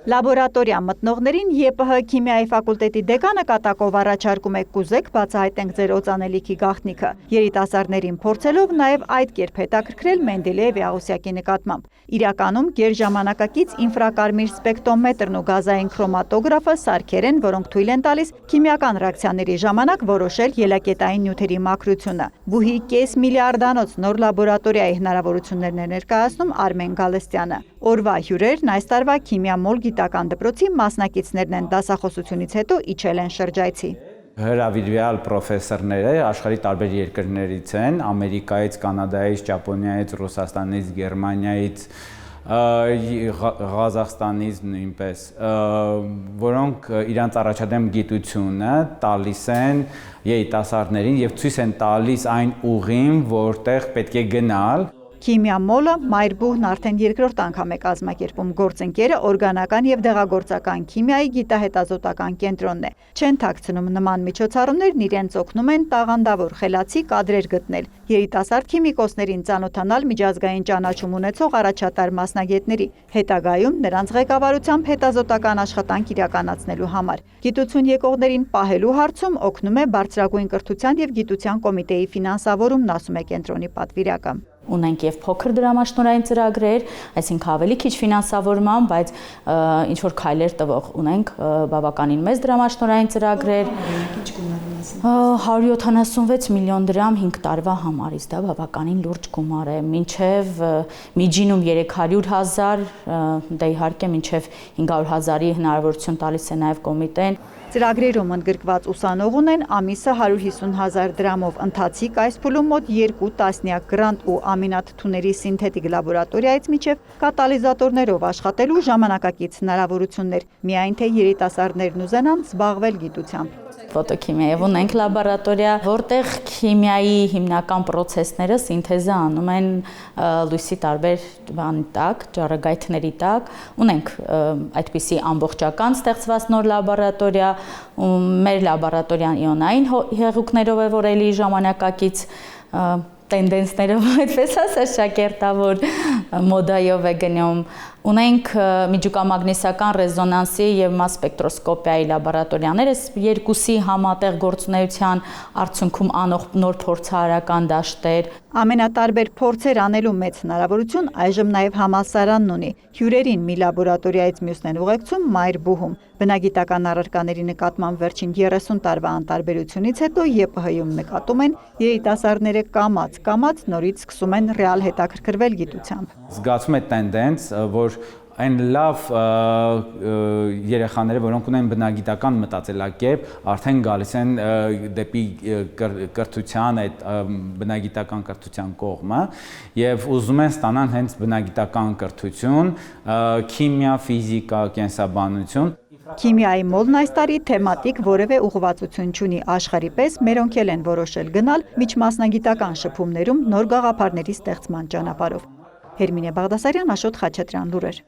Լաբորատորիա մտնողներին ԵՊՀ քիմիայի ֆակուլտետի դեկանը կատակով առաջարկում է կուզեք բացահայտենք ձեր օծանելիքի գաղտնիքը, երիտասարդներին փորձելով նաև այդ կերպ հետաքրքրել Մենդելեևի աղյուսակի նկատմամբ։ Իրականում գերժամանակակից ինֆրակարմիր սպեկտրոմետրն ու գազային քրոմատոգրաֆը սարքեր են, որոնք թույլ են տալիս քիմիական ռեակցիաների ժամանակ որոշել ելակետային նյութերի մաքրությունը։ Բուհի կես միլիարդանոց նոր լաբորատորիայի հնարավորություններն է ներկայացնում Արմեն Գալստյանը։ Օրվա հյուրերն այս տարվա քիմիամոլ գիտական դպրոցի մասնակիցներն են, դասախոսությունից հետո իջել են շրջայցի։ Հրավիրյալ պրոֆեսորները աշխարհի տարբեր երկրներից են, Ամերիկայից, Կանադայից, Ճապոնիայից, Ռուսաստանից, Գերմանիայից, Ղազախստանից նույնպես, որոնք իրանց առաջադեմ գիտությունը տալիս են երիտասարդներին եւ ցույց են տալիս այն ուղին, որտեղ պետք է գնալ։ Քիմիամոլը Մայրբուհն արդեն երկրորդ անգամ է կազմակերպում, գործընկերը օրգանական եւ դեղագործական քիմիայի գիտահետազոտական կենտրոնն է։ Չեն թաքցնում նման միջոցառումներն իրենց օգնում են տաղանդավոր խելացի կադրեր գտնել, երիտասարդ քիմիկոսներին ծանոթանալ միջազգային ճանաչում ունեցող առաջատար մասնագետների, հետագայում նրանց ղեկավարությամբ հետազոտական աշխատանք իրականացնելու համար։ Գիտություն եկողներին պահելու հարցում օգնում է բարձրագույն կրթության եւ գիտության կոմիտեի ֆինանսավորումն, ասում է կենտրոնի պատվիրակը։ Ունենք եւ փոքր դրամաշնորհային ծրագրեր, այսինքն ավելի քիչ ֆինանսավորման, բայց ինչ որ քայլեր տվող ունենք բավականին մեծ դրամաշնորհային ծրագրեր։ 176 միլիոն դրամ 5 տարվա համար, իսկ դա բավականին լուրջ գումար է, մինչև միջինում 300,000, դե իհարկե մինչև 500,000-ի հնարավորություն տալիս է նաեւ կոմիտեն։ Ծրագրերում ընդգրկված ուսանող ունեն ամիսը 150,000 դրամով, ընթացիկ այս փուլում մոտ 2 տասնյակ գրանտ ու ամինաթթուների սինթետիկ լաբորատորիայից մինչև կատալիզատորներով աշխատելու ժամանակակից հնարավորություններ, միայն թե երիտասարդներն ուզենան զբաղվել գիտությամբ։ Ֆոտոքիմիայով ունենք լաբորատորիա, որտեղ քիմիայի հիմնական պրոցեսները սինթեզը անում են լույսի տարբեր բանի տակ, ճառագայթների տակ։ Ունենք այդպիսի ամբողջական ստեղծված նոր լաբորատորիա, մեր լաբորատորիան իոնային հեղուկներով է, որ էլի ժամանակակից տենդենսներով այդպես ասած շակերտավոր մոդայով է գնում։ Ունենք միջուկամագնիսական ռեզոնանսի եւ մաս սպեկտրոսկոպիայի լաբորատորիաներ, երկուսի համատեղ գործունեության արդյունքում անող նոր փորձարարական դաշտեր։ Ամենատարբեր փորձեր անելու մեծ հնարավորություն այժմ նաև համալսարանն ունի։ Հյուրերին մի լաբորատորիայից մյուսն են ուղեկցում Մայրբուհում։ Բնագիտական առարկաների նկատմամբ վերջին 30 տարվա անտարբերությունից հետո ԵՊՀ-ում նկատում են երիտասարդները կամաց նորից սկսում են ռեալ հետաքրքրվել գիտությամբ։ Զգացում է տենդենս, որ այն լավ երեխաները, որոնք ունեն բնագիտական մտածելակերպ, արդեն գալիս են դեպի կրթության, այդ բնագիտական կրթության կողմը եւ ուզում են ստանալ հենց բնագիտական կրթություն, քիմիա, ֆիզիկա, կենսաբանություն։ Քիմիայի մոլն այս տարի թեմատիկ որևէ ուղղվածություն չունի, աշխարհի պես մերոնք էլ են որոշել գնալ միջմասնագիտական շփումներում նոր գաղափարների ստեղծման ճանապարհով։ Հերմինե Բաղդասարյան, Աշոտ Խաչատրյան, լուրեր։